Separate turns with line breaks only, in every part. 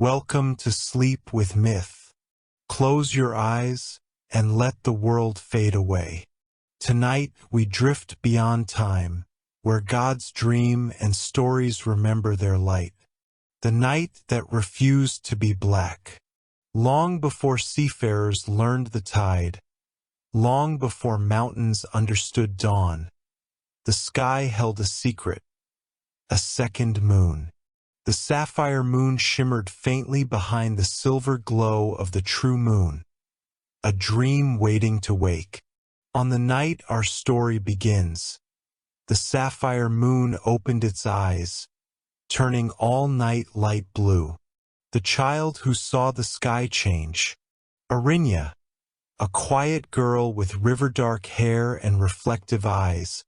Welcome to Sleep with Myth. Close your eyes and let the world fade away. Tonight we drift beyond time, where gods dream and stories remember their light. The night that refused to be black. Long before seafarers learned the tide, long before mountains understood dawn, the sky held a secret, a second moon. The sapphire moon shimmered faintly behind the silver glow of the true moon, a dream waiting to wake. On the night our story begins, the sapphire moon opened its eyes, turning all night light blue. The child who saw the sky change, Arinya, a quiet girl with river-dark hair and reflective eyes,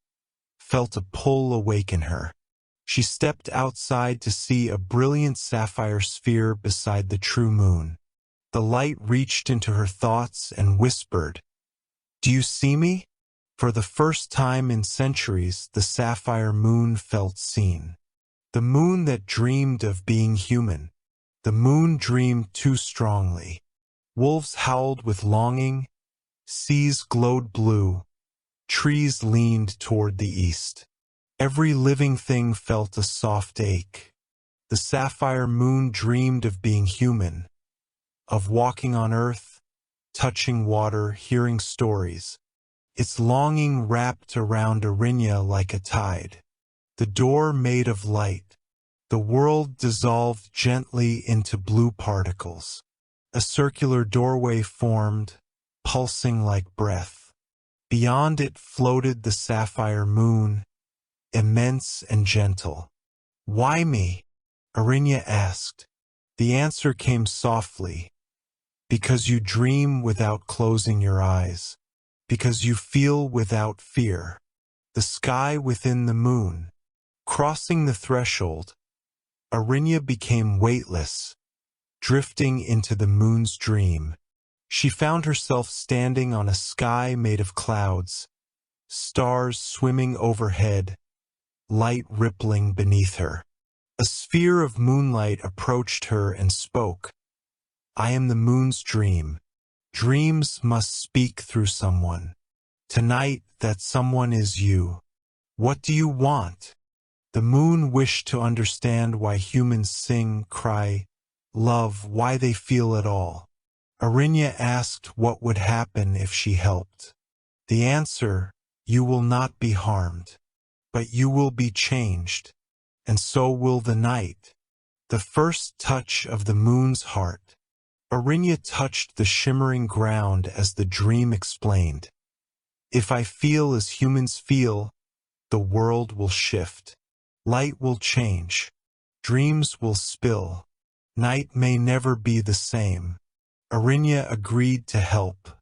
felt a pull awaken her. She stepped outside to see a brilliant sapphire sphere beside the true moon. The light reached into her thoughts and whispered, "Do you see me?" For the first time in centuries, the sapphire moon felt seen. The moon that dreamed of being human. The moon dreamed too strongly. Wolves howled with longing, seas glowed blue, trees leaned toward the east. Every living thing felt a soft ache. The sapphire moon dreamed of being human, of walking on earth, touching water, hearing stories. Its longing wrapped around Arinya like a tide. The door made of light. The world dissolved gently into blue particles. A circular doorway formed, pulsing like breath. Beyond it floated the sapphire moon, immense and gentle. "Why me?" Arinya asked. The answer came softly. "Because you dream without closing your eyes. Because you feel without fear." The sky within the moon. Crossing the threshold, Arinya became weightless, drifting into the moon's dream. She found herself standing on a sky made of clouds, stars swimming overhead, light rippling beneath her. A sphere of moonlight approached her and spoke. "I am the moon's dream. Dreams must speak through someone. Tonight that someone is you. What do you want?" The moon wished to understand why humans sing, cry, love, why they feel at all. Arinya asked what would happen if she helped. The answer, "You will not be harmed. But you will be changed, and so will the night." The first touch of the moon's heart. Arinya touched the shimmering ground as the dream explained. "If I feel as humans feel, the world will shift. Light will change. Dreams will spill. Night may never be the same." Arinya agreed to help.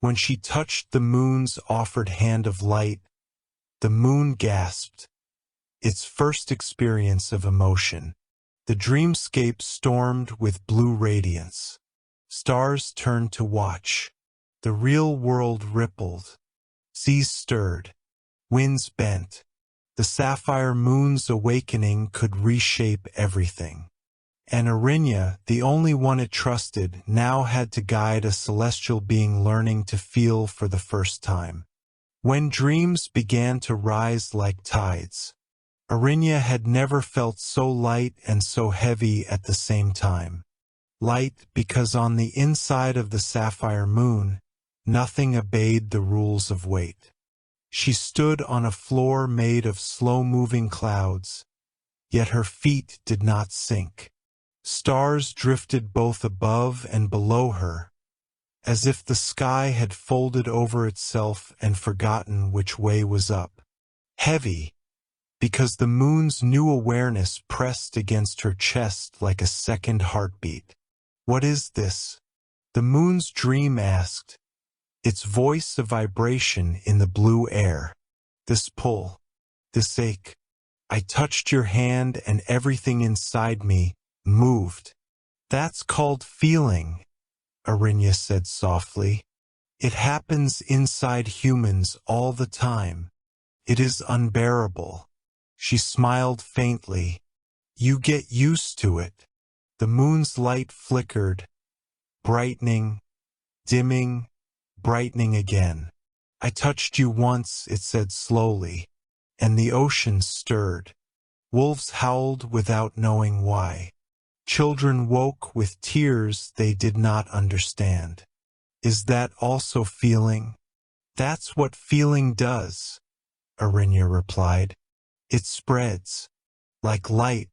When she touched the moon's offered hand of light, the moon gasped, its first experience of emotion. The dreamscape stormed with blue radiance. Stars turned to watch. The real world rippled. Seas stirred. Winds bent. The sapphire moon's awakening could reshape everything. And Arinya, the only one it trusted, now had to guide a celestial being learning to feel for the first time. When dreams began to rise like tides, Arinya had never felt so light and so heavy at the same time. Light because on the inside of the sapphire moon, nothing obeyed the rules of weight. She stood on a floor made of slow-moving clouds, yet her feet did not sink. Stars drifted both above and below her, as if the sky had folded over itself and forgotten which way was up. Heavy, because the moon's new awareness pressed against her chest like a second heartbeat. "What is this?" the moon's dream asked, its voice a vibration in the blue air. "This pull, this ache. I touched your hand and everything inside me moved." "That's called feeling," Arinya said softly. "It happens inside humans all the time. It is unbearable." She smiled faintly. "You get used to it." The moon's light flickered, brightening, dimming, brightening again. I touched you once, it said slowly, and the ocean stirred. Wolves howled without knowing why. Children woke with tears they did not understand. Is that also feeling? That's what feeling does, Arinya replied. It spreads, like light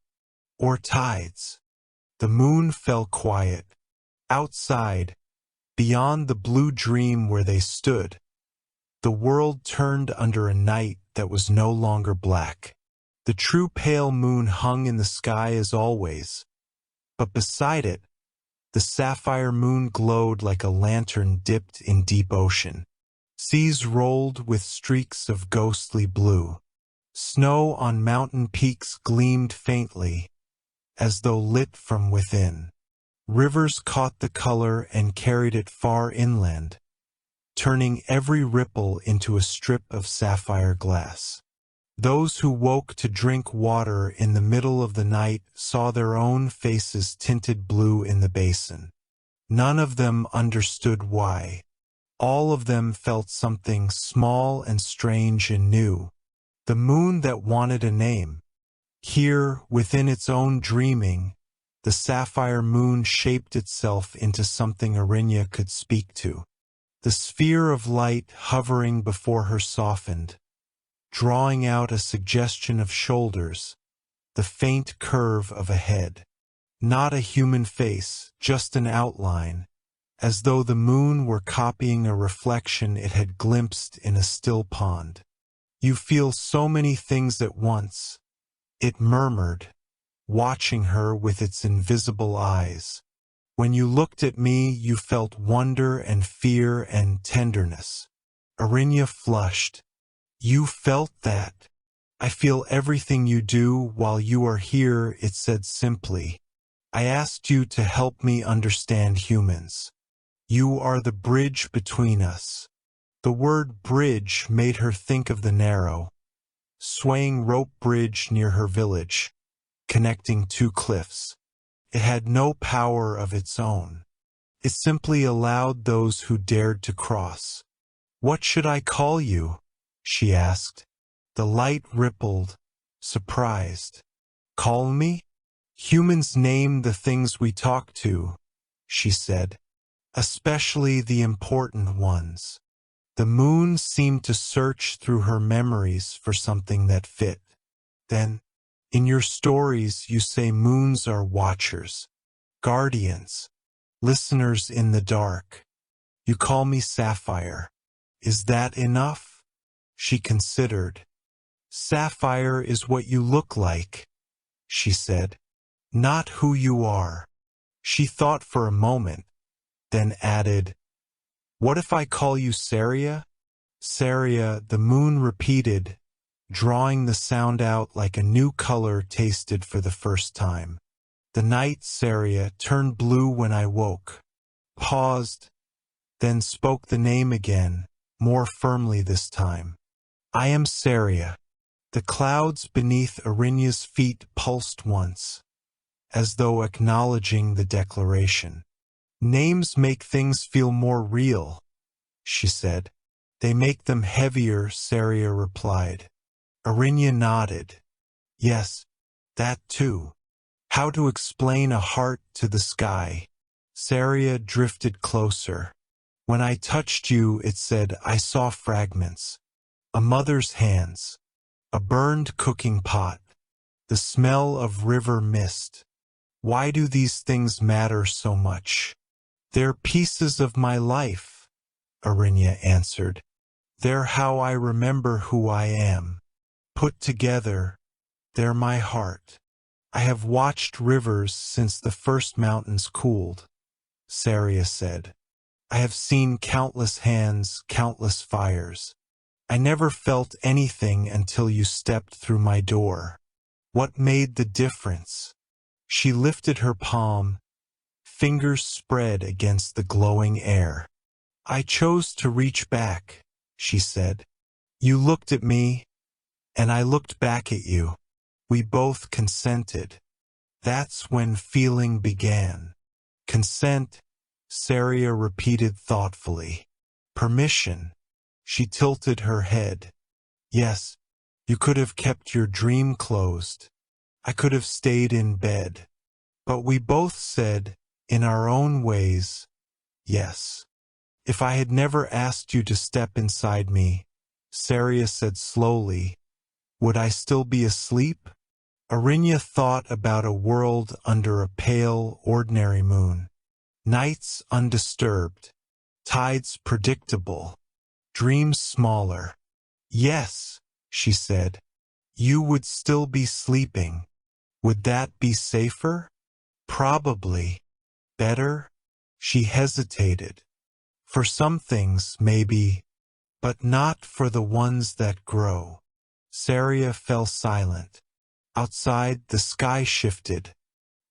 or tides. The moon fell quiet. Outside, beyond the blue dream where they stood, the world turned under a night that was no longer black. The true pale moon hung in the sky as always, but beside it, the sapphire moon glowed like a lantern dipped in deep ocean. Seas rolled with streaks of ghostly blue. Snow on mountain peaks gleamed faintly, as though lit from within. Rivers caught the color and carried it far inland, turning every ripple into a strip of sapphire glass. Those who woke to drink water in the middle of the night saw their own faces tinted blue in the basin. None of them understood why. All of them felt something small and strange and new. The moon that wanted a name. Here, within its own dreaming, the sapphire moon shaped itself into something Arinya could speak to. The sphere of light hovering before her softened, drawing out a suggestion of shoulders, the faint curve of a head. Not a human face, just an outline, as though the moon were copying a reflection it had glimpsed in a still pond. You feel so many things at once, it murmured, watching her with its invisible eyes. When you looked at me, you felt wonder and fear and tenderness. Arinya flushed. You felt that. I feel everything you do while you are here, it said simply. I asked you to help me understand humans. You are the bridge between us. The word bridge made her think of the narrow, swaying rope bridge near her village, connecting two cliffs. It had no power of its own. It simply allowed those who dared to cross. What should I call you? She asked. The light rippled, surprised. Call me? Humans name the things we talk to, she said, especially the important ones. The moon seemed to search through her memories for something that fit. Then, in your stories you say moons are watchers, guardians, listeners in the dark. You call me Sapphire. Is that enough? She considered. Sapphire is what you look like, she said, not who you are. She thought for a moment, then added, what if I call you Saria? Saria, the moon repeated, drawing the sound out like a new color tasted for the first time. The night, Saria, turned blue when I woke, paused, then spoke the name again, more firmly this time. I am Saria. The clouds beneath Arinya's feet pulsed once, as though acknowledging the declaration. Names make things feel more real, she said. They make them heavier, Saria replied. Arinya nodded. Yes, that too. How to explain a heart to the sky? Saria drifted closer. When I touched you, it said, I saw fragments. A mother's hands. A burned cooking pot. The smell of river mist. Why do these things matter so much? They're pieces of my life, Arinya answered. They're how I remember who I am. Put together, they're my heart. I have watched rivers since the first mountains cooled, Saria said. I have seen countless hands, countless fires. I never felt anything until you stepped through my door. What made the difference? She lifted her palm, fingers spread against the glowing air. I chose to reach back, she said. You looked at me, and I looked back at you. We both consented. That's when feeling began. Consent, Saria repeated thoughtfully. Permission. She tilted her head. Yes, you could have kept your dream closed. I could have stayed in bed. But we both said, in our own ways, yes. If I had never asked you to step inside me, Saria said slowly, would I still be asleep? Arinya thought about a world under a pale, ordinary moon. Nights undisturbed, tides predictable, dreams smaller. Yes, she said, you would still be sleeping. Would that be safer? Probably. Better? She hesitated. For some things, maybe, but not for the ones that grow. Saria fell silent. Outside, the sky shifted.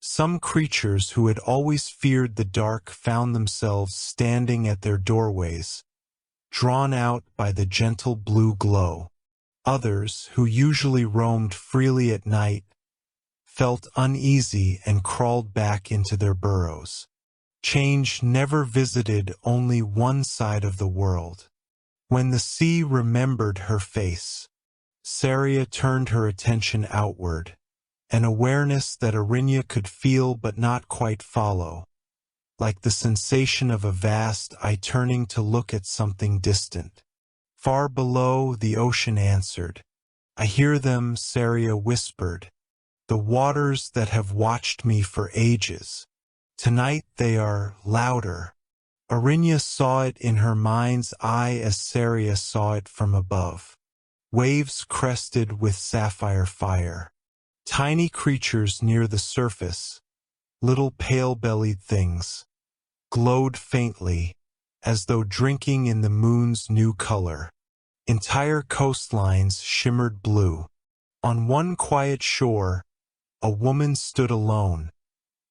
Some creatures who had always feared the dark found themselves standing at their doorways, drawn out by the gentle blue glow. Others, who usually roamed freely at night, felt uneasy and crawled back into their burrows. Change never visited only one side of the world. When the sea remembered her face, Saria turned her attention outward, an awareness that Arinya could feel but not quite follow, like the sensation of a vast eye turning to look at something distant. Far below, the ocean answered. I hear them, Saria whispered, the waters that have watched me for ages. Tonight they are louder. Arinya saw it in her mind's eye as Saria saw it from above. Waves crested with sapphire fire. Tiny creatures near the surface, little pale-bellied things, glowed faintly, as though drinking in the moon's new color. Entire coastlines shimmered blue. On one quiet shore, a woman stood alone,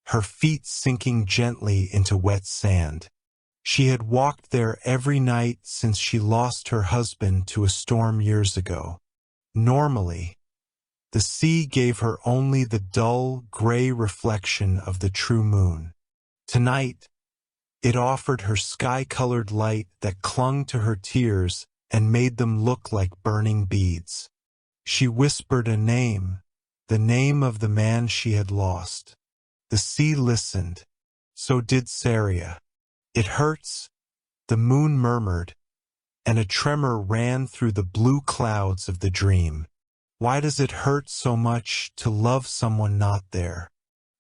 her feet sinking gently into wet sand. She had walked there every night since she lost her husband to a storm years ago. Normally, the sea gave her only the dull, gray reflection of the true moon. Tonight, it offered her sky-colored light that clung to her tears and made them look like burning beads. She whispered a name, the name of the man she had lost. The sea listened. So did Saria. It hurts, the moon murmured, and a tremor ran through the blue clouds of the dream. Why does it hurt so much to love someone not there?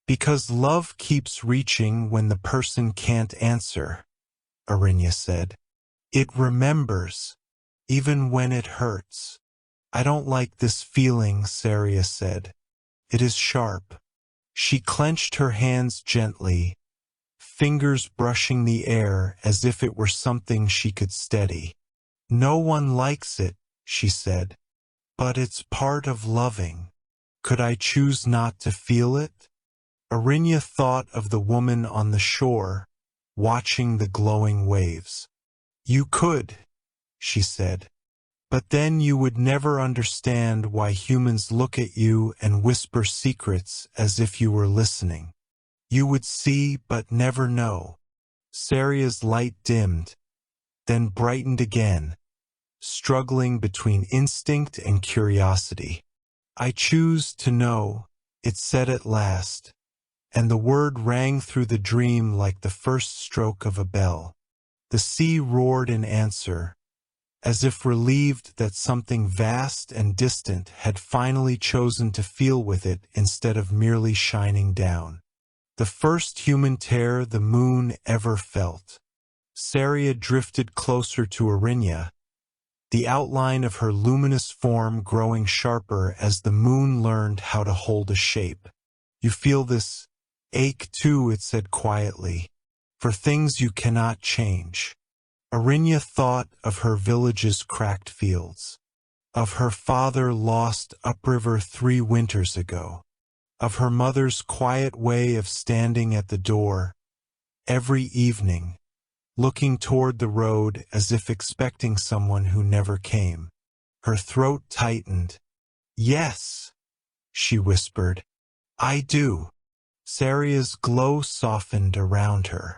Because love keeps reaching when the person can't answer, Arinya said. It remembers, even when it hurts. I don't like this feeling, Saria said. It is sharp. She clenched her hands gently, fingers brushing the air as if it were something she could steady. No one likes it, she said. But it's part of loving. Could I choose not to feel it? Arinya thought of the woman on the shore, watching the glowing waves. You could, she said. But then you would never understand why humans look at you and whisper secrets as if you were listening. You would see but never know. Saria's light dimmed, then brightened again, struggling between instinct and curiosity. I choose to know, it said at last, and the word rang through the dream like the first stroke of a bell. The sea roared in answer, as if relieved that something vast and distant had finally chosen to feel with it instead of merely shining down. The first human terror the moon ever felt. Saria drifted closer to Arinya, the outline of her luminous form growing sharper as the moon learned how to hold a shape. You feel this ache too, it said quietly, for things you cannot change. Arinya thought of her village's cracked fields, of her father lost upriver 3 winters ago, of her mother's quiet way of standing at the door every evening, looking toward the road as if expecting someone who never came. Her throat tightened. Yes, she whispered. I do. Saria's glow softened around her.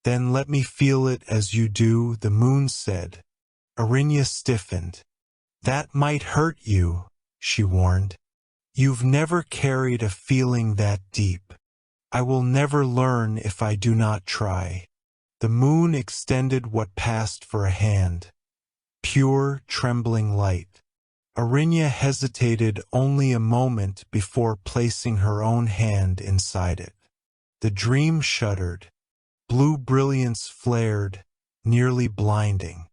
Then let me feel it as you do, the moon said. Arinya stiffened. That might hurt you, she warned. You've never carried a feeling that deep. I will never learn if I do not try. The moon extended what passed for a hand. Pure, trembling light. Arinya hesitated only a moment before placing her own hand inside it. The dream shuddered. Blue brilliance flared, nearly blinding.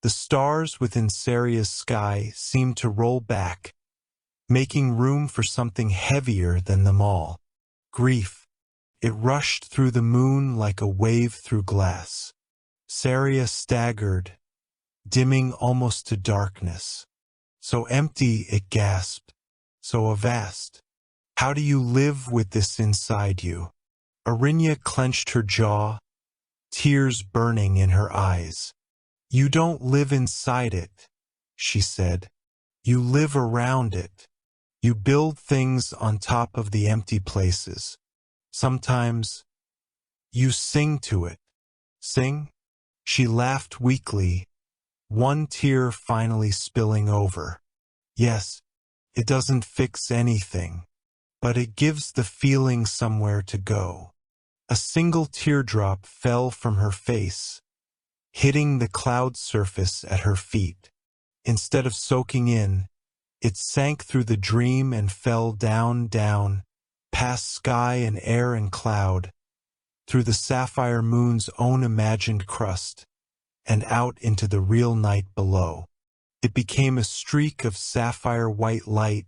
The stars within Saria's sky seemed to roll back, making room for something heavier than them all. Grief. It rushed through the moon like a wave through glass. Saria staggered, dimming almost to darkness. So empty, it gasped. So vast. How do you live with this inside you? Arinya clenched her jaw, tears burning in her eyes. You don't live inside it, she said. You live around it. You build things on top of the empty places. Sometimes you sing to it. Sing? She laughed weakly, one tear finally spilling over. Yes, it doesn't fix anything, but it gives the feeling somewhere to go. A single teardrop fell from her face, hitting the cloud surface at her feet. Instead of soaking in, it sank through the dream and fell down, down, past sky and air and cloud, through the sapphire moon's own imagined crust, and out into the real night below. It became a streak of sapphire white light,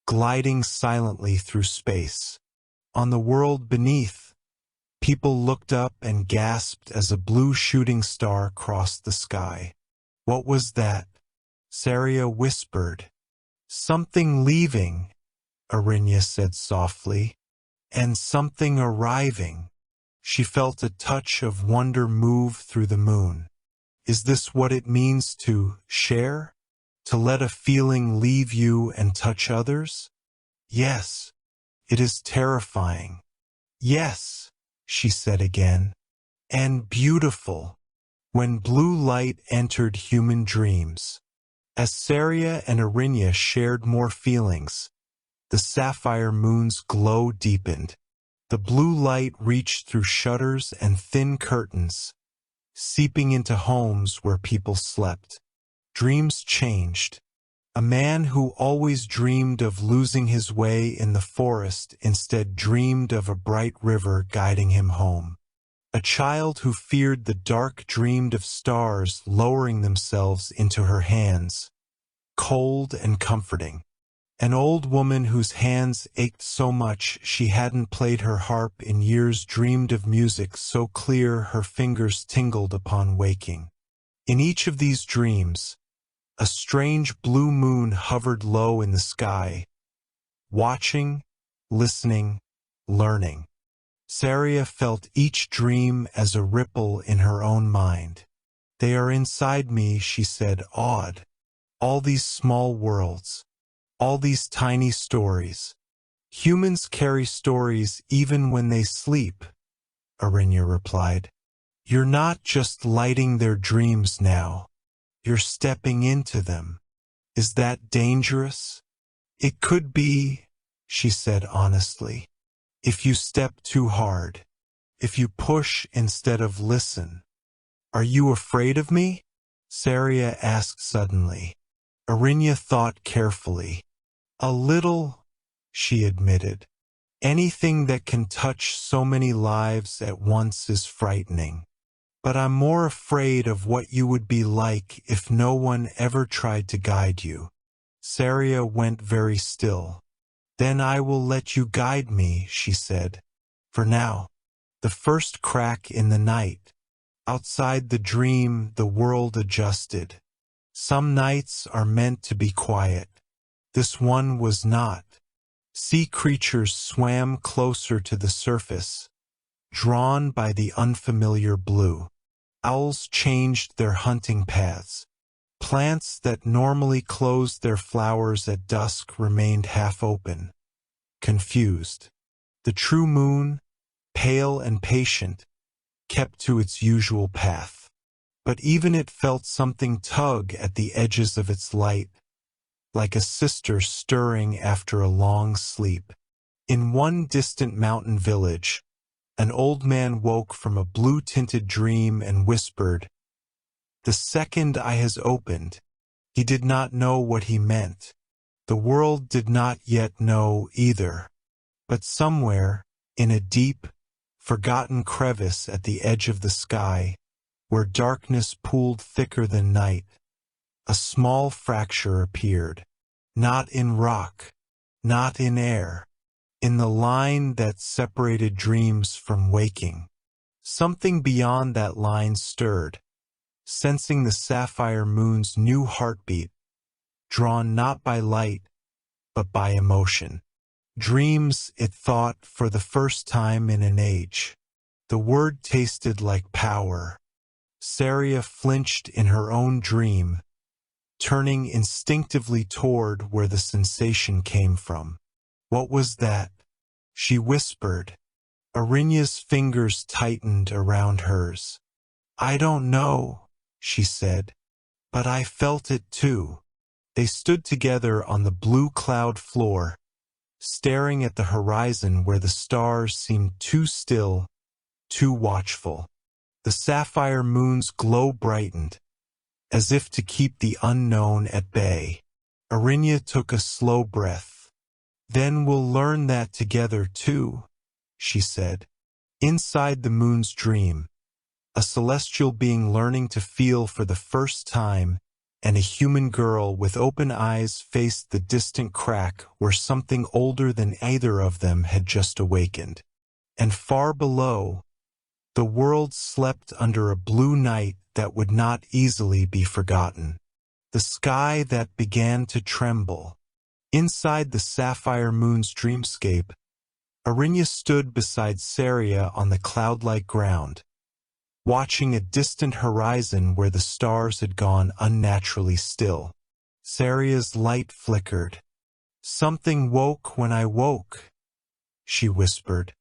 gliding silently through space. On the world beneath, people looked up and gasped as a blue shooting star crossed the sky. What was that? Saria whispered. Something leaving, Arinya said softly, and something arriving. She felt a touch of wonder move through the moon. Is this what it means to share? To let a feeling leave you and touch others? Yes. It is terrifying. Yes, she said again. And beautiful. When blue light entered human dreams. As Saria and Arinya shared more feelings, the sapphire moon's glow deepened. The blue light reached through shutters and thin curtains, seeping into homes where people slept. Dreams changed. A man who always dreamed of losing his way in the forest instead dreamed of a bright river guiding him home. A child who feared the dark dreamed of stars lowering themselves into her hands, cold and comforting. An old woman whose hands ached so much she hadn't played her harp in years dreamed of music so clear her fingers tingled upon waking. In each of these dreams, a strange blue moon hovered low in the sky, watching, listening, learning. Saria felt each dream as a ripple in her own mind. They are inside me, she said, awed. All these small worlds. All these tiny stories. Humans carry stories even when they sleep, Arinya replied. You're not just lighting their dreams now. You're stepping into them. Is that dangerous? It could be, she said honestly. If you step too hard. If you push instead of listen. Are you afraid of me? Saria asked suddenly. Arinya thought carefully. A little, she admitted. Anything that can touch so many lives at once is frightening. But I'm more afraid of what you would be like if no one ever tried to guide you. Saria went very still. Then I will let you guide me, she said. For now. The first crack in the night. Outside the dream, the world adjusted. Some nights are meant to be quiet. This one was not. Sea creatures swam closer to the surface, drawn by the unfamiliar blue. Owls changed their hunting paths. Plants that normally closed their flowers at dusk remained half open, confused. The true moon, pale and patient, kept to its usual path. But even it felt something tug at the edges of its light, like a sister stirring after a long sleep. In one distant mountain village, an old man woke from a blue-tinted dream and whispered, "The second eye has opened." He did not know what he meant. The world did not yet know either. But somewhere, in a deep, forgotten crevice at the edge of the sky, where darkness pooled thicker than night, a small fracture appeared. Not in rock, not in air, in the line that separated dreams from waking. Something beyond that line stirred, sensing the sapphire moon's new heartbeat, drawn not by light, but by emotion. Dreams, it thought, for the first time in an age. The word tasted like power. Saria flinched in her own dream, turning instinctively toward where the sensation came from. What was that? She whispered. Arinya's fingers tightened around hers. I don't know, she said, but I felt it too. They stood together on the blue cloud floor, staring at the horizon where the stars seemed too still, too watchful. The sapphire moon's glow brightened, as if to keep the unknown at bay. Arinya took a slow breath. Then we'll learn that together too, she said. Inside the moon's dream, a celestial being learning to feel for the first time, and a human girl with open eyes faced the distant crack where something older than either of them had just awakened. And far below, the world slept under a blue night that would not easily be forgotten. The sky that began to tremble. Inside the sapphire moon's dreamscape, Arinya stood beside Saria on the cloud-like ground, watching a distant horizon where the stars had gone unnaturally still. Saria's light flickered. Something woke when I woke, she whispered.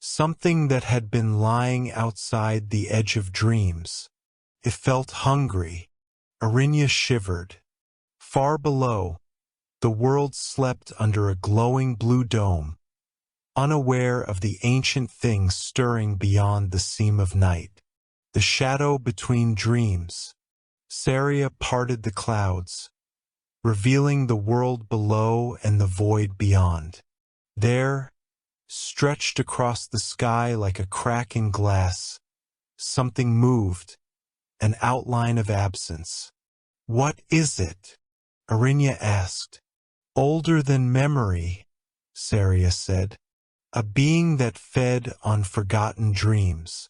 Something that had been lying outside the edge of dreams. It felt hungry. Arinya shivered. Far below, the world slept under a glowing blue dome, unaware of the ancient things stirring beyond the seam of night. The shadow between dreams. Saria parted the clouds, revealing the world below and the void beyond. There, stretched across the sky like a crack in glass, something moved, an outline of absence. What is it? Arinya asked. Older than memory, Saria said. A being that fed on forgotten dreams.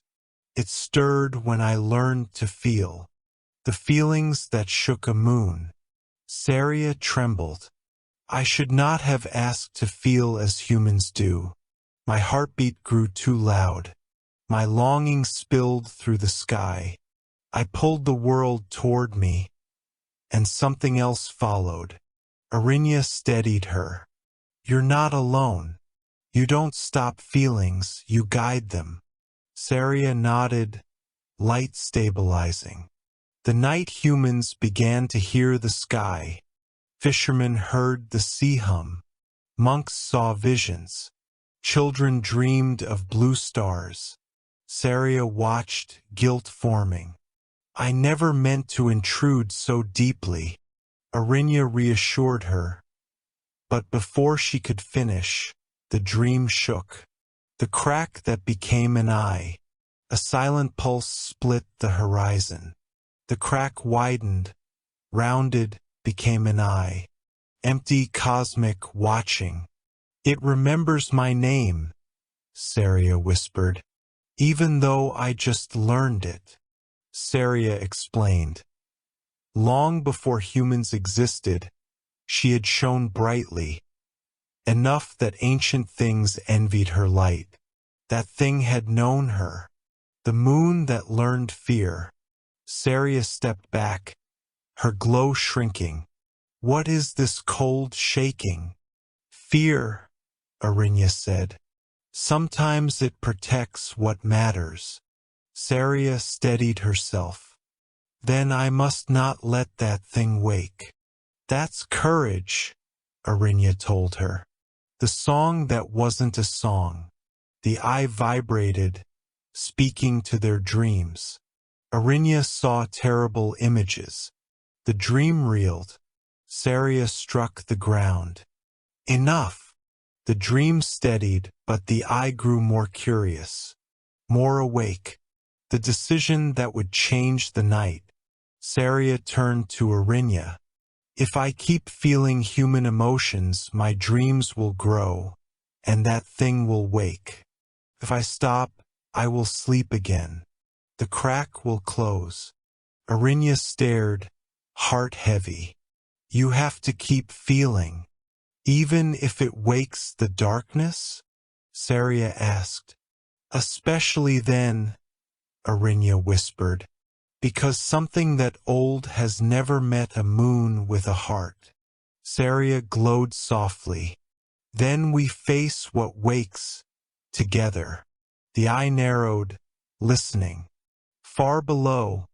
It stirred when I learned to feel. The feelings that shook a moon. Saria trembled. I should not have asked to feel as humans do. My heartbeat grew too loud. My longing spilled through the sky. I pulled the world toward me, and something else followed. Arinya steadied her. You're not alone. You don't stop feelings, you guide them. Saria nodded, light stabilizing. The night humans began to hear the sky. Fishermen heard the sea hum. Monks saw visions. Children dreamed of blue stars. Saria watched, guilt forming. I never meant to intrude so deeply, Arinya reassured her. But before she could finish, the dream shook. The crack that became an eye. A silent pulse split the horizon. The crack widened, rounded, became an eye. Empty, cosmic, watching. It remembers my name, Saria whispered. Even though I just learned it. Saria explained. Long before humans existed, she had shone brightly. Enough that ancient things envied her light. That thing had known her. The moon that learned fear. Saria stepped back, her glow shrinking. What is this cold shaking? Fear, Arinya said. Sometimes it protects what matters. Saria steadied herself. Then I must not let that thing wake. That's courage, Arinya told her. The song that wasn't a song. The eye vibrated, speaking to their dreams. Arinya saw terrible images. The dream reeled. Saria struck the ground. Enough! The dream steadied, but the eye grew more curious, more awake. The decision that would change the night. Saria turned to Arinya. If I keep feeling human emotions, my dreams will grow, and that thing will wake. If I stop, I will sleep again. The crack will close. Arinya stared, heart heavy. You have to keep feeling. Even if it wakes the darkness? Saria asked. Especially then, Arinya whispered, because something that old has never met a moon with a heart. Saria glowed softly. Then we face what wakes, together. The eye narrowed, listening. Far below,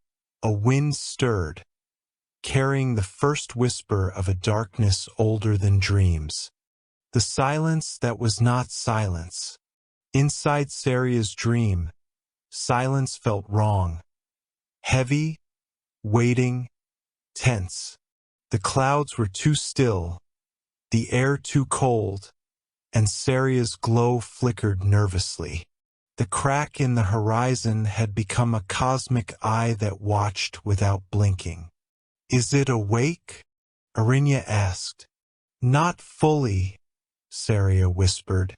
a wind stirred, carrying the first whisper of a darkness older than dreams. The silence that was not silence. Inside Saria's dream, silence felt wrong. Heavy, waiting, tense. The clouds were too still, the air too cold, and Saria's glow flickered nervously. The crack in the horizon had become a cosmic eye that watched without blinking. Is it awake? Arinya asked. Not fully, Saria whispered.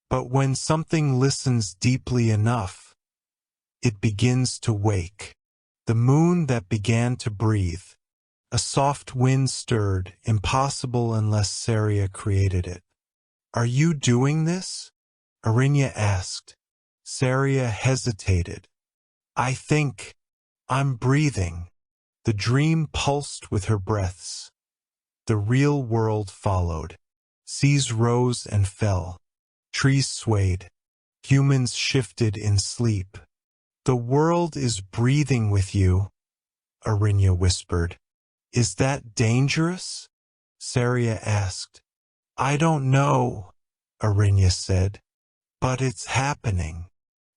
But when something listens deeply enough, it begins to wake. The moon that began to breathe. A soft wind stirred, impossible unless Saria created it. Are you doing this? Arinya asked. Saria hesitated. I think I'm breathing. The dream pulsed with her breaths. The real world followed. Seas rose and fell. Trees swayed. Humans shifted in sleep. The world is breathing with you, Arinya whispered. Is that dangerous? Saria asked. I don't know, Arinya said. But it's happening.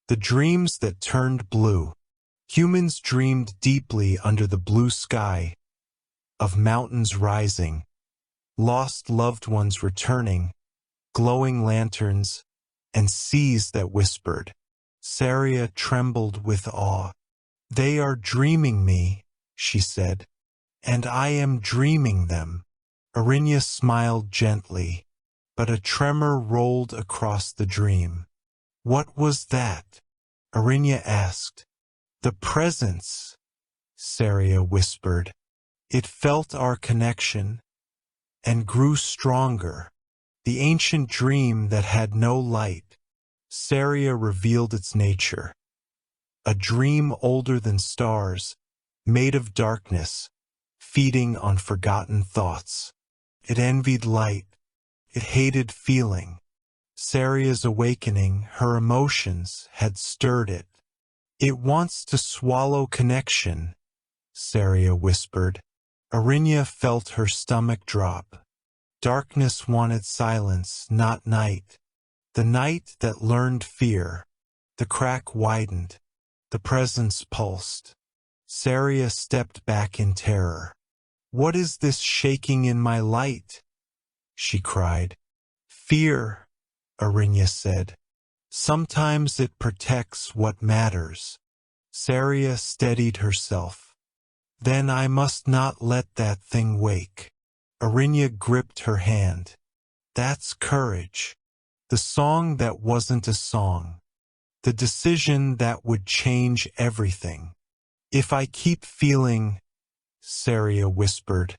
The dreams that turned blue. Humans dreamed deeply under the blue sky, of mountains rising, lost loved ones returning, glowing lanterns, and seas that whispered. Saria trembled with awe. They are dreaming me, she said, and I am dreaming them. Arinya smiled gently, but a tremor rolled across the dream. What was that? Arinya asked. The presence, Saria whispered. It felt our connection and grew stronger. The ancient dream that had no light. Saria revealed its nature. A dream older than stars, made of darkness, feeding on forgotten thoughts. It envied light. It hated feeling. Saria's awakening, her emotions, had stirred it. It wants to swallow connection, Saria whispered. Arinya felt her stomach drop. Darkness wanted silence, not night. The night that learned fear. The crack widened. The presence pulsed. Saria stepped back in terror. What is this shaking in my light? She cried. Fear, Arinya said. Sometimes it protects what matters. Saria steadied herself. Then I must not let that thing wake. Arinya gripped her hand. That's courage. The song that wasn't a song. The decision that would change everything. If I keep feeling, Saria whispered,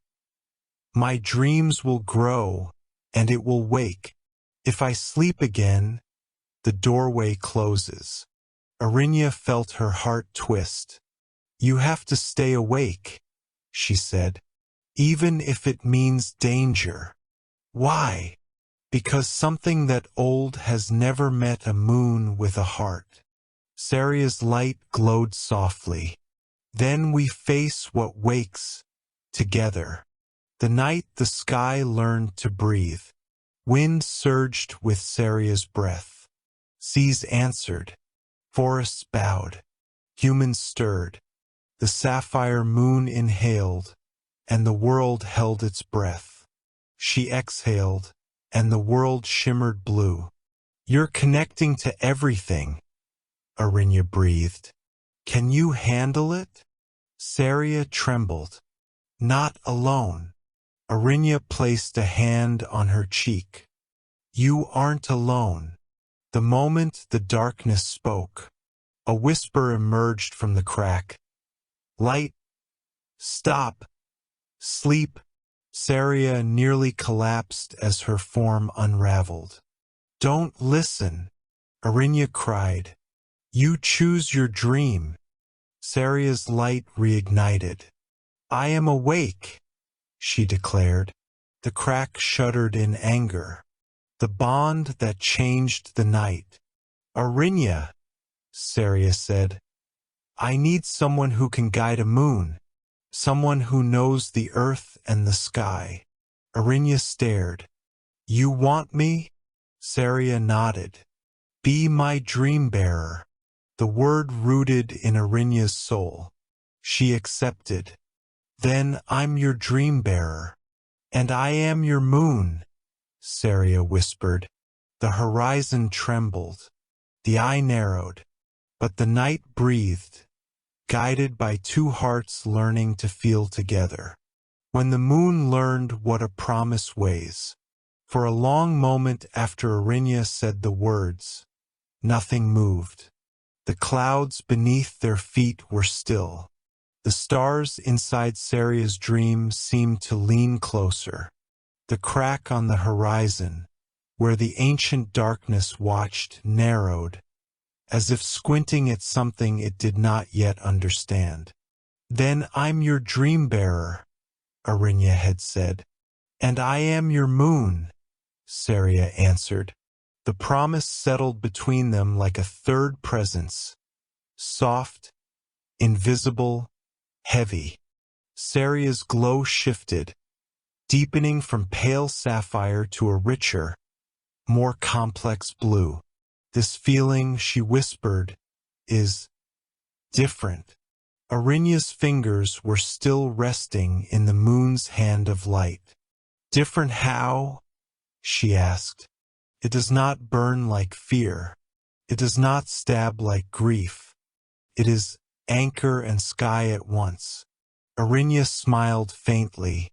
my dreams will grow, and it will wake. If I sleep again, the doorway closes. Arinya felt her heart twist. You have to stay awake, she said, even if it means danger. Why? Because something that old has never met a moon with a heart. Saria's light glowed softly. Then we face what wakes, together. The night the sky learned to breathe. Wind surged with Saria's breath. Seas answered. Forests bowed. Humans stirred. The sapphire moon inhaled, and the world held its breath. She exhaled, and the world shimmered blue. You're connecting to everything, Arinya breathed. Can you handle it? Saria trembled. Not alone. Arinya placed a hand on her cheek. You aren't alone. The moment the darkness spoke, a whisper emerged from the crack. Light. Stop. Sleep. Saria nearly collapsed as her form unraveled. Don't listen, Arinya cried. You choose your dream. Saria's light reignited. I am awake, she declared. The crack shuddered in anger. The bond that changed the night. Arinya, Saria said. I need someone who can guide a moon. Someone who knows the earth and the sky. Arinya stared. You want me? Saria nodded. Be my dream bearer. The word rooted in Arinya's soul. She accepted. Then I'm your dream bearer. And I am your moon, Saria whispered. The horizon trembled. The eye narrowed. But the night breathed, guided by two hearts learning to feel together. When the moon learned what a promise weighs. For a long moment after Arinya said the words, nothing moved. The clouds beneath their feet were still. The stars inside Saria's dream seemed to lean closer. The crack on the horizon, where the ancient darkness watched, narrowed, as if squinting at something it did not yet understand. Then I'm your dream bearer, Arinya had said. And I am your moon, Saria answered. The promise settled between them like a third presence. Soft, invisible, heavy. Saria's glow shifted, deepening from pale sapphire to a richer, more complex blue. This feeling, she whispered, is different. Arinya's fingers were still resting in the moon's hand of light. Different how? She asked. It does not burn like fear. It does not stab like grief. It is anchor and sky at once. Arinya smiled faintly.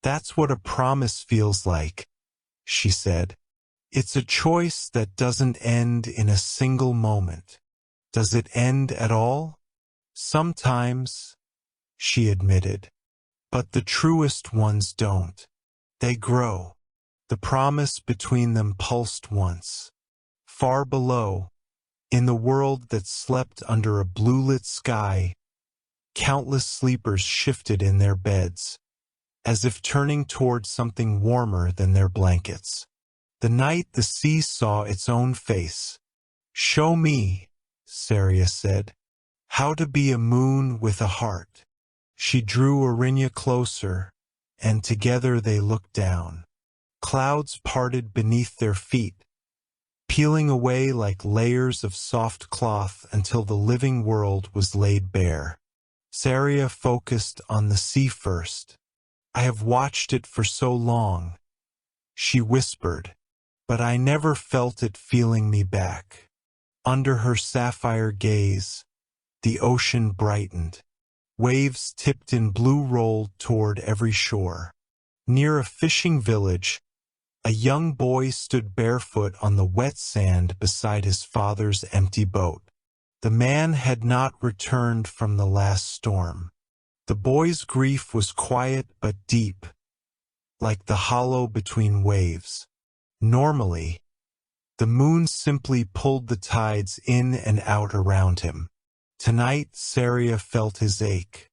That's what a promise feels like, she said. It's a choice that doesn't end in a single moment. Does it end at all? Sometimes, she admitted. But the truest ones don't. They grow. The promise between them pulsed once. Far below, in the world that slept under a blue-lit sky, countless sleepers shifted in their beds, as if turning toward something warmer than their blankets. The night the sea saw its own face. Show me, Saria said, how to be a moon with a heart. She drew Arinya closer, and together they looked down. Clouds parted beneath their feet, peeling away like layers of soft cloth until the living world was laid bare. Saria focused on the sea first. I have watched it for so long, she whispered, but I never felt it feeling me back. Under her sapphire gaze, the ocean brightened. Waves tipped in blue rolled toward every shore. Near a fishing village, a young boy stood barefoot on the wet sand beside his father's empty boat. The man had not returned from the last storm. The boy's grief was quiet but deep, like the hollow between waves. Normally, the moon simply pulled the tides in and out around him. Tonight, Saria felt his ache.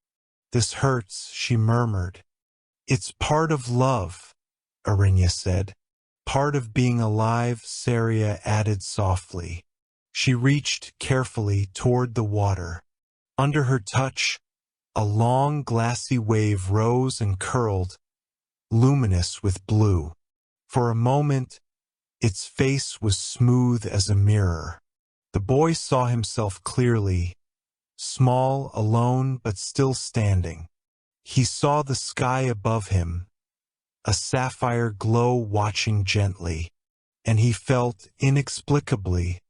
This hurts, she murmured. It's part of love, Arinya said. Part of being alive, Saria added softly. She reached carefully toward the water. Under her touch, a long glassy wave rose and curled, luminous with blue. For a moment, its face was smooth as a mirror. The boy saw himself clearly, small, alone, but still standing. He saw the sky above him, a sapphire glow watching gently, and he felt inexplicably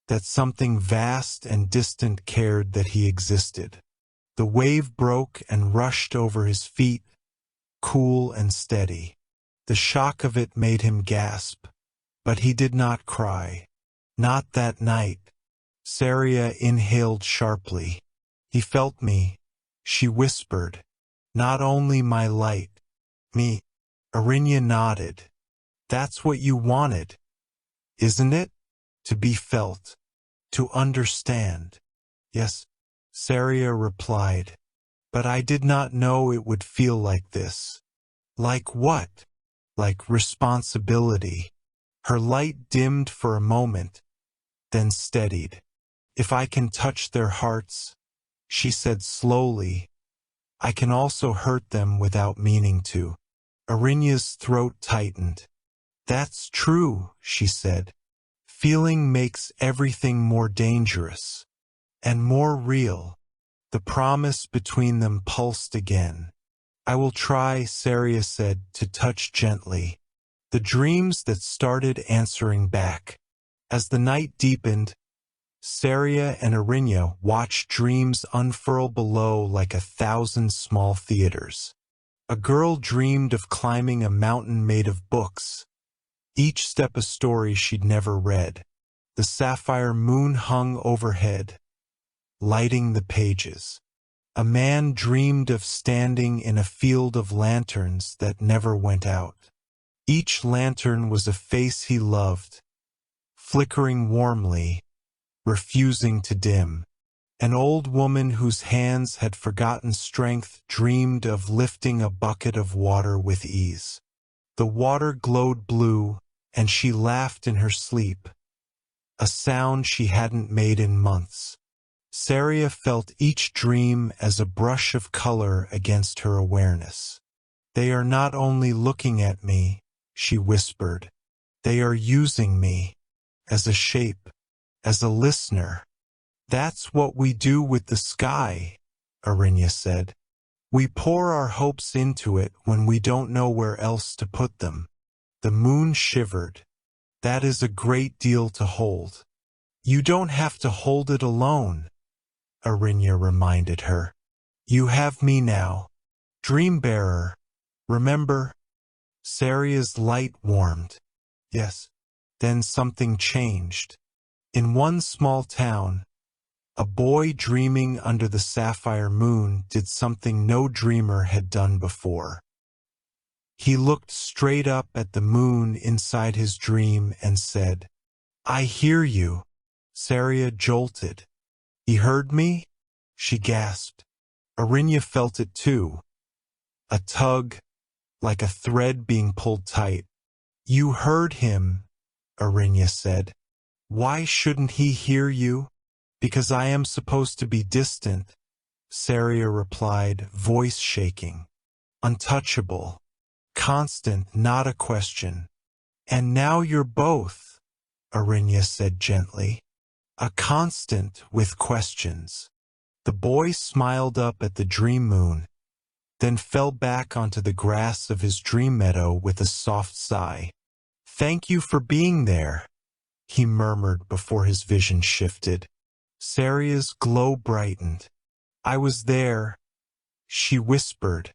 that something vast and distant cared that he existed. The wave broke and rushed over his feet, cool and steady. The shock of it made him gasp, but he did not cry. Not that night. Saria inhaled sharply. He felt me, she whispered. Not only my light. Me. Arinya nodded. That's what you wanted, isn't it? To be felt. To understand. Yes, Saria replied. But I did not know it would feel like this. Like what? Like responsibility. Her light dimmed for a moment, then steadied. If I can touch their hearts, she said slowly, I can also hurt them without meaning to. Arinya's throat tightened. That's true, she said. Feeling makes everything more dangerous. And more real. The promise between them pulsed again. I will try, Saria said, to touch gently. The dreams that started answering back. As the night deepened, Saria and Arinya watched dreams unfurl below like 1,000 small theaters. A girl dreamed of climbing a mountain made of books, each step a story she'd never read. The sapphire moon hung overhead, lighting the pages. A man dreamed of standing in a field of lanterns that never went out. Each lantern was a face he loved, flickering warmly, refusing to dim. An old woman whose hands had forgotten strength dreamed of lifting a bucket of water with ease. The water glowed blue, and she laughed in her sleep, a sound she hadn't made in months. Saria felt each dream as a brush of color against her awareness. They are not only looking at me, she whispered. They are using me, as a shape, as a listener. That's what we do with the sky, Arinya said. We pour our hopes into it when we don't know where else to put them. The moon shivered. That is a great deal to hold. You don't have to hold it alone, Arinya reminded her. You have me now. Dreambearer. Remember? Saria's light warmed. Yes. Then something changed. In one small town, a boy dreaming under the sapphire moon did something no dreamer had done before. He looked straight up at the moon inside his dream and said, I hear you. Saria jolted. He heard me? She gasped. Arinya felt it too. A tug, like a thread being pulled tight. You heard him, Arinya said. Why shouldn't he hear you? Because I am supposed to be distant, Saria replied, voice shaking. Untouchable. Constant, not a question. And now you're both, Arinya said gently. A constant with questions. The boy smiled up at the dream moon, then fell back onto the grass of his dream meadow with a soft sigh. Thank you for being there, he murmured before his vision shifted. Saria's glow brightened. I was there, she whispered,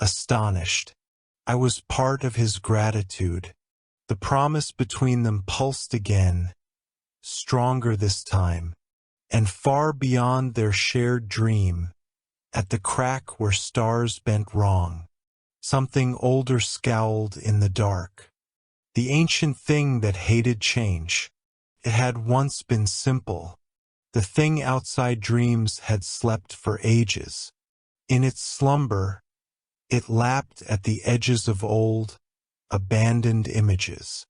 astonished. I was part of his gratitude. The promise between them pulsed again, stronger this time, and far beyond their shared dream, at the crack where stars bent wrong, something older scowled in the dark. The ancient thing that hated change. It had once been simple. The thing outside dreams had slept for ages. In its slumber, it lapped at the edges of old, abandoned images.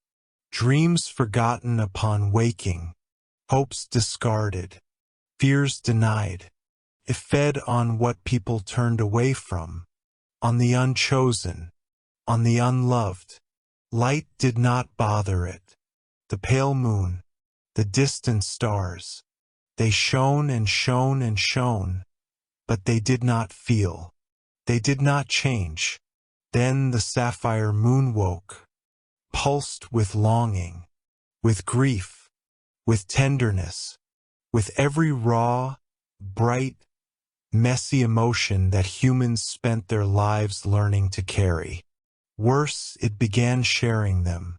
Dreams forgotten upon waking, hopes discarded, fears denied. It fed on what people turned away from, on the unchosen, on the unloved. Light did not bother it. The pale moon, the distant stars, they shone and shone and shone, but they did not feel. They did not change. Then the sapphire moon woke, pulsed with longing, with grief, with tenderness, with every raw, bright, messy emotion that humans spent their lives learning to carry. Worse, it began sharing them.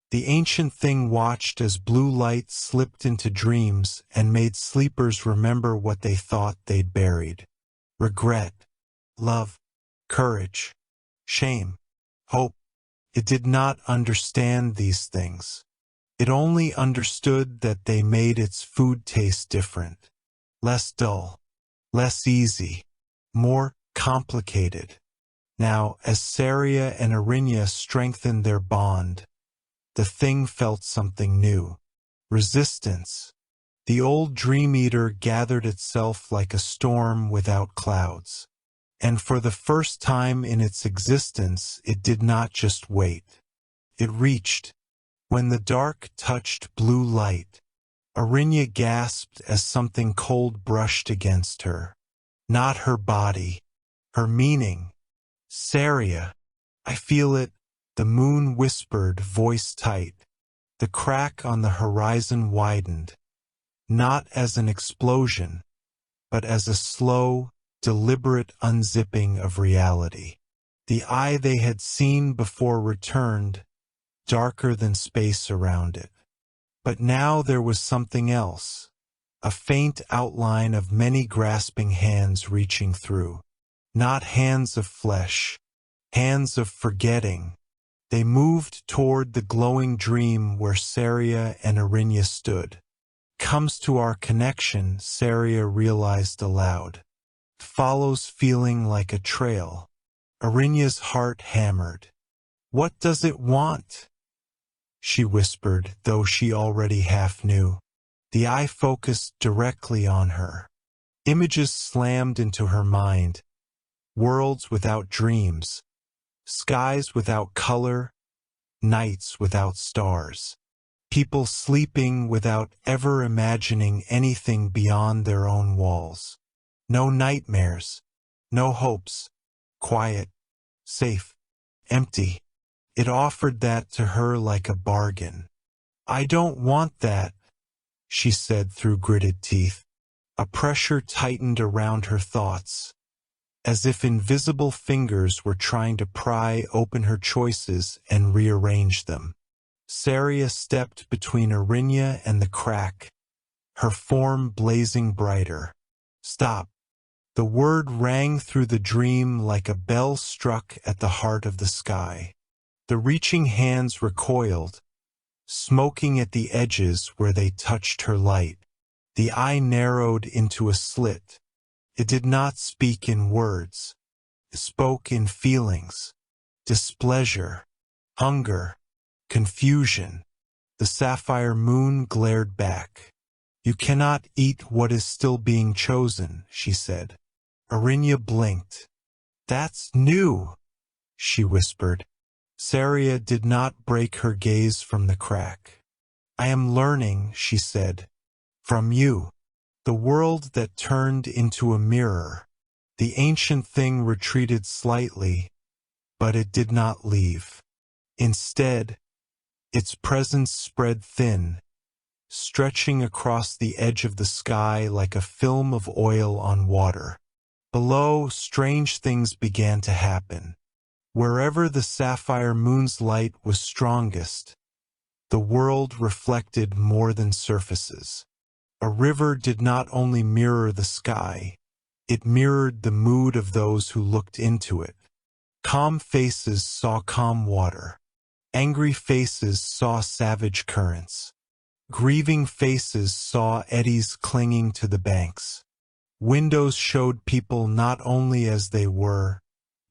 The ancient thing watched as blue light slipped into dreams and made sleepers remember what they thought they'd buried. Regret, love, courage, shame, hope. It did not understand these things. It only understood that they made its food taste different, less dull, less easy, more complicated. Now, as Saria and Arinya strengthened their bond, the thing felt something new. Resistance. The old dream eater gathered itself like a storm without clouds. And for the first time in its existence, it did not just wait. It reached. When the dark touched blue light, Arinya gasped as something cold brushed against her. Not her body, her meaning. Saria, I feel it, the moon whispered, voice tight. The crack on the horizon widened, not as an explosion, but as a slow, deliberate unzipping of reality. The eye they had seen before returned, darker than space around it. But now there was something else, a faint outline of many grasping hands reaching through. Not hands of flesh, hands of forgetting. They moved toward the glowing dream where Saria and Arinya stood. Comes to our connection, Saria realized aloud. Follows feeling like a trail. Arinya's heart hammered. What does it want? She whispered, though she already half knew. The eye focused directly on her. Images slammed into her mind. Worlds without dreams, skies without color, nights without stars, people sleeping without ever imagining anything beyond their own walls. No nightmares, no hopes, quiet, safe, empty. It offered that to her like a bargain. I don't want that, she said through gritted teeth. A pressure tightened around her thoughts, as if invisible fingers were trying to pry open her choices and rearrange them. Saria stepped between Arinya and the crack, her form blazing brighter. Stop. The word rang through the dream like a bell struck at the heart of the sky. The reaching hands recoiled, smoking at the edges where they touched her light. The eye narrowed into a slit. It did not speak in words. It spoke in feelings. Displeasure, hunger, confusion. The sapphire moon glared back. You cannot eat what is still being chosen, she said. Arinya blinked. That's new, she whispered. Saria did not break her gaze from the crack. I am learning, she said, from you. The world that turned into a mirror. The ancient thing retreated slightly, but it did not leave. Instead, its presence spread thin, stretching across the edge of the sky like a film of oil on water. Below, strange things began to happen. Wherever the sapphire moon's light was strongest, the world reflected more than surfaces. A river did not only mirror the sky, it mirrored the mood of those who looked into it. Calm faces saw calm water. Angry faces saw savage currents. Grieving faces saw eddies clinging to the banks. Windows showed people not only as they were,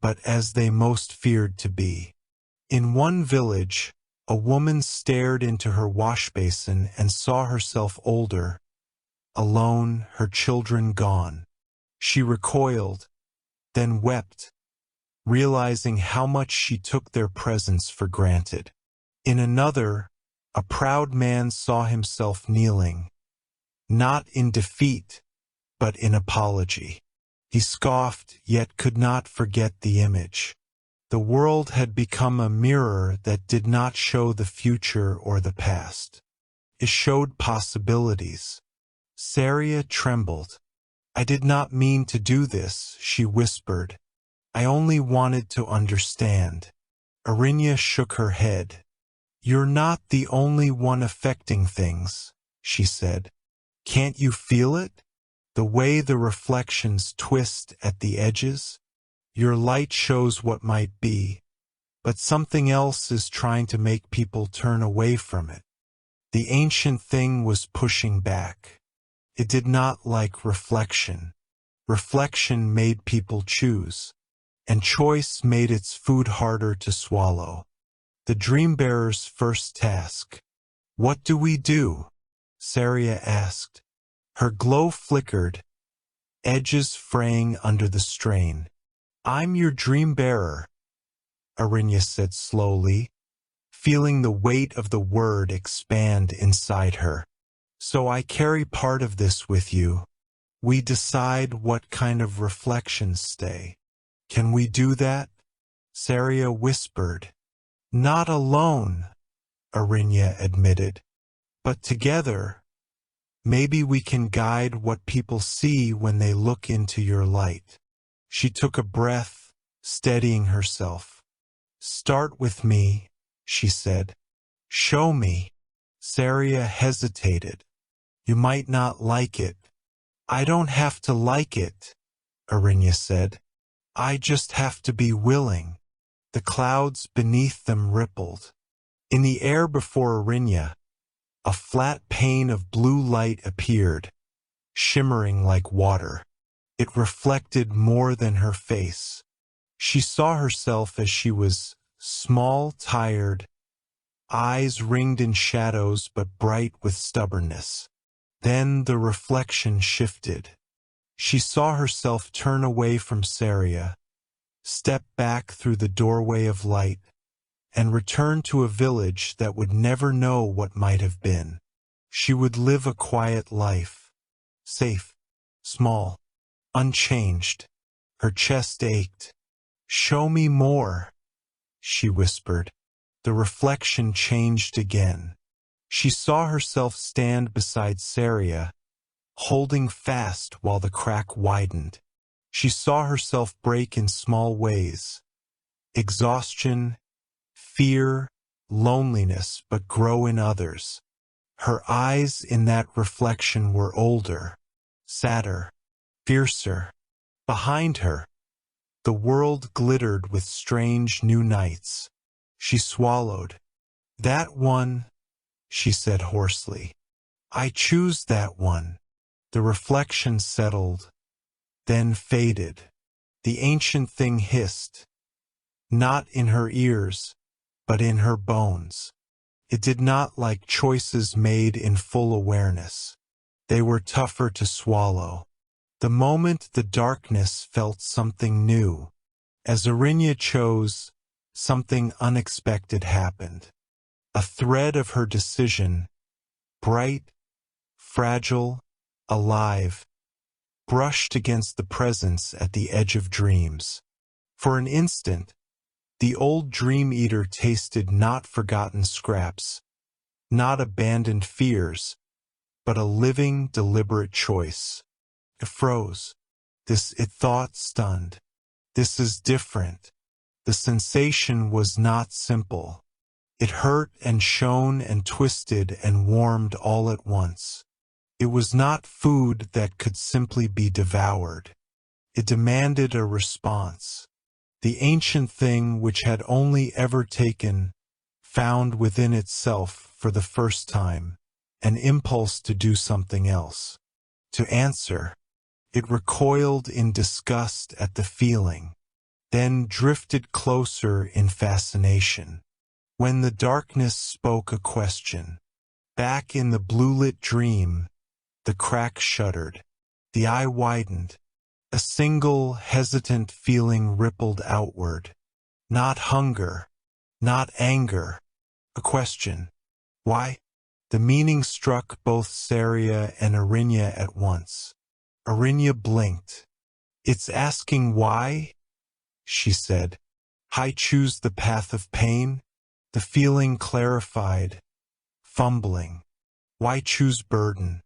but as they most feared to be. In one village, a woman stared into her wash basin and saw herself older, alone, her children gone. She recoiled, then wept, realizing how much she took their presence for granted. In another, a proud man saw himself kneeling, not in defeat, but in apology. He scoffed, yet could not forget the image. The world had become a mirror that did not show the future or the past. It showed possibilities. Saria trembled. "I did not mean to do this," she whispered. "I only wanted to understand." Arinya shook her head. "You're not the only one affecting things," she said. "Can't you feel it? The way the reflections twist at the edges? Your light shows what might be, but something else is trying to make people turn away from it." The ancient thing was pushing back. It did not like reflection. Reflection made people choose, and choice made its food harder to swallow. The Dreambearer's first task. "What do we do?" Saria asked. Her glow flickered, edges fraying under the strain. "I'm your Dreambearer," Arinya said slowly, feeling the weight of the word expand inside her. "So I carry part of this with you. We decide what kind of reflections stay." "Can we do that?" Saria whispered. "Not alone," Arinya admitted, "but together. Maybe we can guide what people see when they look into your light." She took a breath, steadying herself. "Start with me," she said. "Show me." Saria hesitated. "You might not like it." "I don't have to like it," Arinya said. "I just have to be willing." The clouds beneath them rippled. In the air before Arinya, a flat pane of blue light appeared, shimmering like water. It reflected more than her face. She saw herself as she was, small, tired, eyes ringed in shadows but bright with stubbornness. Then the reflection shifted. She saw herself turn away from Saria, step back through the doorway of light, and return to a village that would never know what might have been. She would live a quiet life, safe, small, unchanged. Her chest ached. "Show me more," she whispered. The reflection changed again. She saw herself stand beside Saria, holding fast while the crack widened. She saw herself break in small ways. Exhaustion, fear, loneliness, but grow in others. Her eyes in that reflection were older, sadder, fiercer. Behind her, the world glittered with strange new nights. She swallowed. "That one," she said hoarsely. "I choose that one." The reflection settled, then faded. The ancient thing hissed, not in her ears, but in her bones. It did not like choices made in full awareness. They were tougher to swallow. The moment the darkness felt something new. As Arinya chose, something unexpected happened. A thread of her decision, bright, fragile, alive, brushed against the presence at the edge of dreams. For an instant, the old dream eater tasted not forgotten scraps, not abandoned fears, but a living, deliberate choice. It froze. It thought, stunned. This is different. The sensation was not simple. It hurt and shone and twisted and warmed all at once. It was not food that could simply be devoured. It demanded a response. The ancient thing which had only ever taken, found within itself for the first time, an impulse to do something else. To answer. It recoiled in disgust at the feeling. then drifted closer in fascination. When the darkness spoke a question, back in the blue-lit dream, the crack shuddered. The eye widened. A single, hesitant feeling rippled outward. Not hunger, not anger, a question. Why? The meaning struck both Saria and Arinya at once. Arinya blinked. "It's asking why?" she said. "I choose the path of pain?" The feeling clarified, fumbling. "Why choose burden?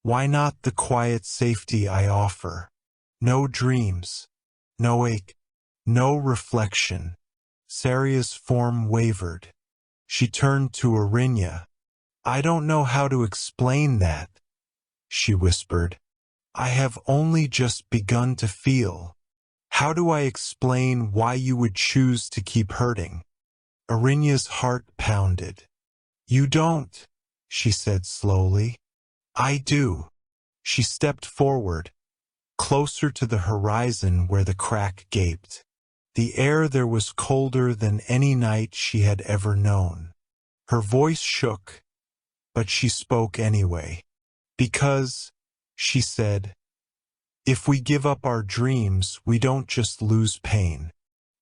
Why not the quiet safety I offer? No dreams, no ache, no reflection." Saria's form wavered. She turned to Arinya. "I don't know how to explain that," she whispered. "I have only just begun to feel. How do I explain why you would choose to keep hurting?" Arinya's heart pounded. "You don't," she said slowly. "I do." She stepped forward, closer to the horizon where the crack gaped. The air there was colder than any night she had ever known. Her voice shook, but she spoke anyway. "Because," she said, "if we give up our dreams, we don't just lose pain.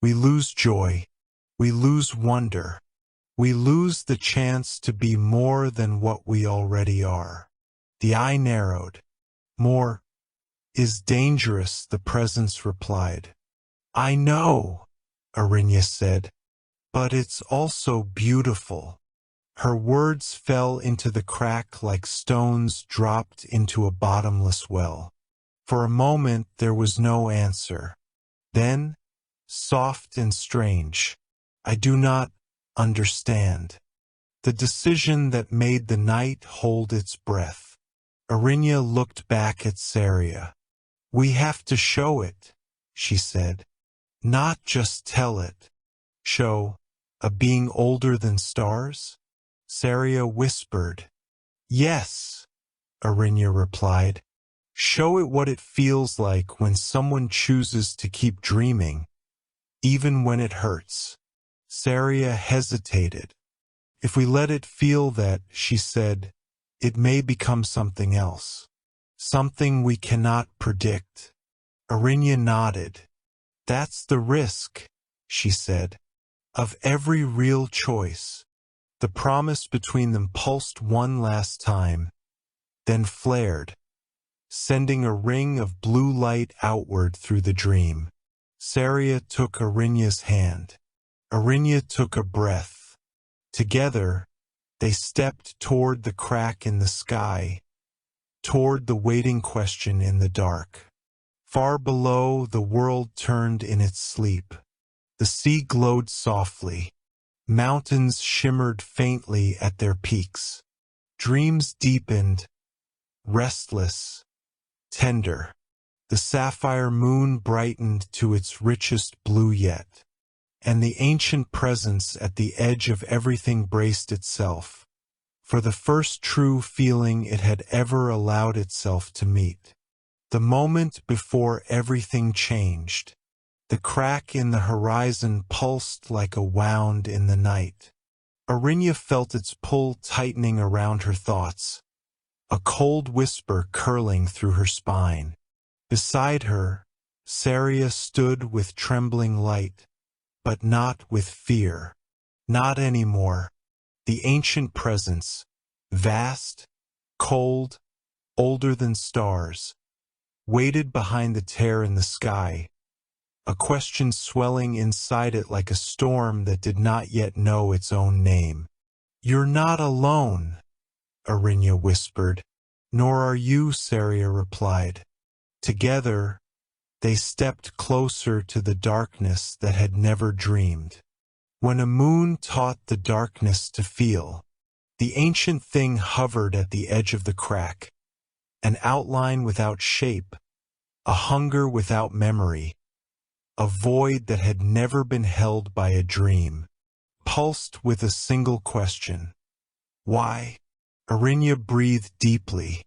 We lose joy. We lose wonder. We lose the chance to be more than what we already are." The eye narrowed. "More is dangerous," the presence replied. "I know," Arinya said, "but it's also beautiful." Her words fell into the crack like stones dropped into a bottomless well. For a moment there was no answer. Then, soft and strange, "I do not understand." The decision that made the night hold its breath. Arinya looked back at Saria. "We have to show it," she said. "Not just tell it." "Show a being older than stars?" Saria whispered. "Yes," Arinya replied. "Show it what it feels like when someone chooses to keep dreaming, even when it hurts." Saria hesitated. "If we let it feel that," she said, "it may become something else. Something we cannot predict." Arinya nodded. "That's the risk," she said, "of every real choice." The promise between them pulsed one last time, then flared, sending a ring of blue light outward through the dream. Saria took Arinya's hand. Arinya took a breath. Together, they stepped toward the crack in the sky, toward the waiting question in the dark. Far below, the world turned in its sleep. The sea glowed softly. Mountains shimmered faintly at their peaks. Dreams deepened, restless, tender. The sapphire moon brightened to its richest blue yet, and the ancient presence at the edge of everything braced itself, for the first true feeling it had ever allowed itself to meet. The moment before everything changed. The crack in the horizon pulsed like a wound in the night. Arinya felt its pull tightening around her thoughts, a cold whisper curling through her spine. Beside her, Saria stood with trembling light, but not with fear. Not anymore. The ancient presence, vast, cold, older than stars, waited behind the tear in the sky, a question swelling inside it like a storm that did not yet know its own name. "You're not alone," Arinya whispered. "Nor are you," Saria replied. Together, they stepped closer to the darkness that had never dreamed. When a moon taught the darkness to feel, the ancient thing hovered at the edge of the crack, an outline without shape, a hunger without memory, a void that had never been held by a dream, pulsed with a single question. "Why?" Arinya breathed deeply.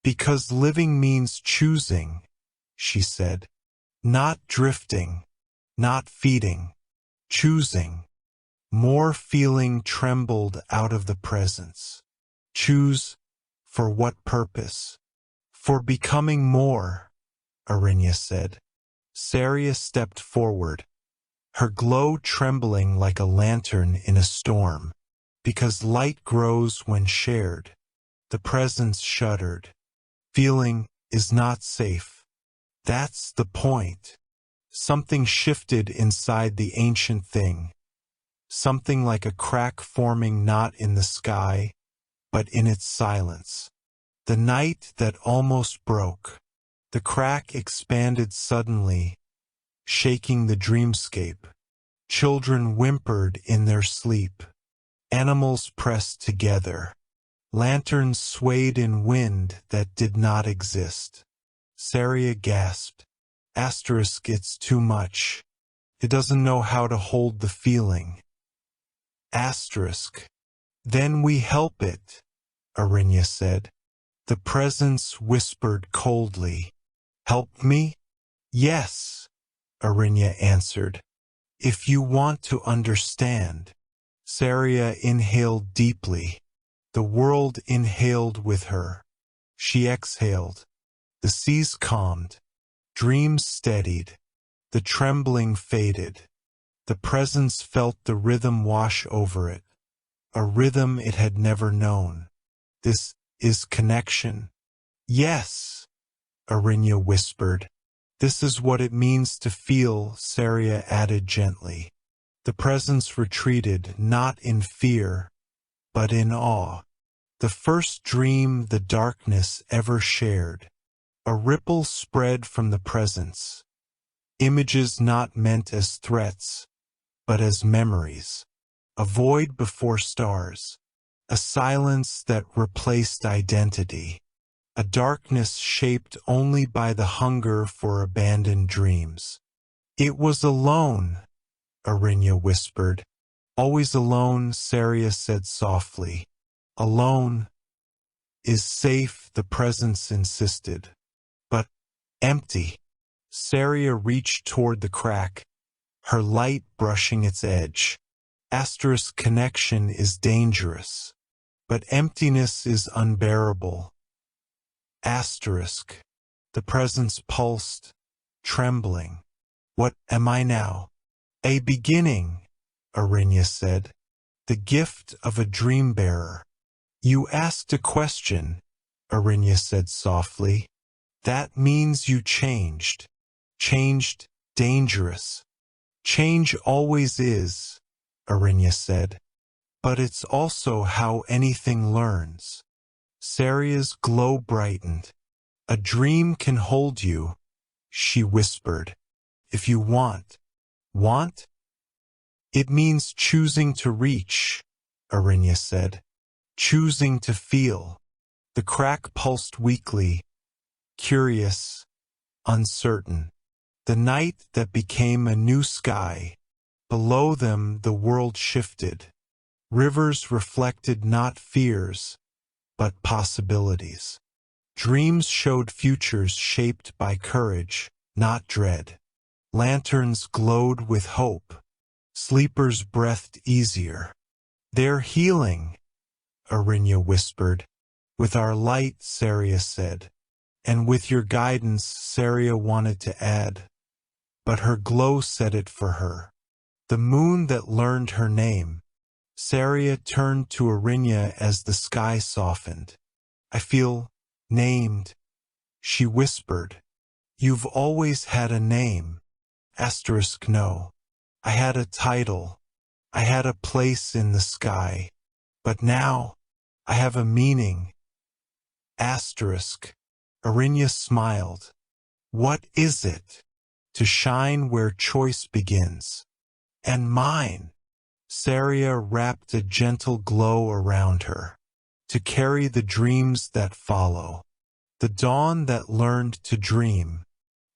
"Because living means choosing," she said. "Not drifting, not feeding, choosing. More feeling trembled out of the presence. Choose, for what purpose? For becoming more, Arinya said. Saria stepped forward, her glow trembling like a lantern in a storm. Because light grows when shared. The presence shuddered. Feeling is not safe. That's the point. Something shifted inside the ancient thing. Something like a crack forming not in the sky, but in its silence. The night that almost broke. The crack expanded suddenly, shaking the dreamscape. Children whimpered in their sleep. Animals pressed together. Lanterns swayed in wind that did not exist. Saria gasped. Asterisk, it's too much. It doesn't know how to hold the feeling. Asterisk. Then we help it, Arinya said. The presence whispered coldly. Help me? Yes, Arinya answered. If you want to understand. Saria inhaled deeply. The world inhaled with her. She exhaled. The seas calmed. Dreams steadied. The trembling faded. The presence felt the rhythm wash over it. A rhythm it had never known. This is connection. Yes, Arinya whispered. This is what it means to feel, Saria added gently. The presence retreated, not in fear, but in awe. The first dream the darkness ever shared. A ripple spread from the presence. Images not meant as threats, but as memories. A void before stars. A silence that replaced identity. A darkness shaped only by the hunger for abandoned dreams. It was alone, Arinya whispered. Always alone, Saria said softly. Alone is safe, the presence insisted. But empty. Saria reached toward the crack, her light brushing its edge. Asterisk, connection is dangerous, but emptiness is unbearable. Asterisk. The presence pulsed, trembling. What am I now? A beginning, Arinya said. The gift of a dream bearer. You asked a question, Arinya said softly. That means you changed. Changed, dangerous. Change always is, Arinya said. But it's also how anything learns. Saria's glow brightened. A dream can hold you, she whispered. If you want. Want? It means choosing to reach, Arinya said. Choosing to feel. The crack pulsed weakly, curious, uncertain. The night that became a new sky. Below them the world shifted. Rivers reflected not fears, but possibilities. Dreams showed futures shaped by courage, not dread. Lanterns glowed with hope. Sleepers breathed easier. They're healing, Arinya whispered. With our light, Saria said. And with your guidance, Saria wanted to add. But her glow said it for her. The moon that learned her name. Saria turned to Arinya as the sky softened. I feel named, she whispered. You've always had a name. Asterisk, no. I had a title. I had a place in the sky. But now, I have a meaning. Asterisk. Arinya smiled. What is it? To shine where choice begins. And mine. Saria wrapped a gentle glow around her. To carry the dreams that follow. The dawn that learned to dream.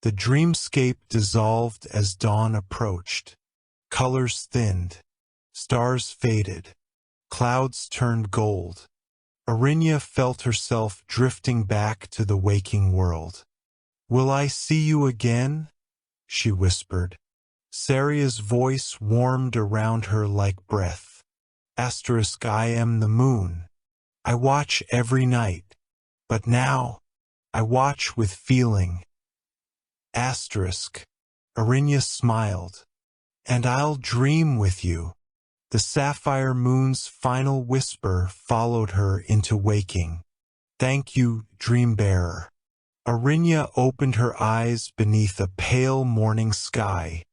The dreamscape dissolved as dawn approached. Colors thinned. Stars faded. Clouds turned gold. Arinya felt herself drifting back to the waking world. Will I see you again? She whispered. Saria's voice warmed around her like breath. I am the moon. I watch every night, but now I watch with feeling. Arinya smiled. And I'll dream with you. The sapphire moon's final whisper followed her into waking. Thank you, dream bearer. Arinya opened her eyes beneath a pale morning sky,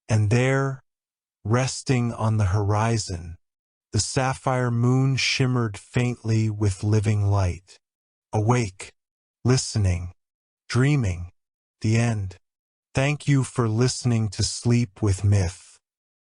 and there, resting on the horizon, the sapphire moon shimmered faintly with living light. Awake, listening, dreaming, the end. Thank you for listening to Sleep with Myth.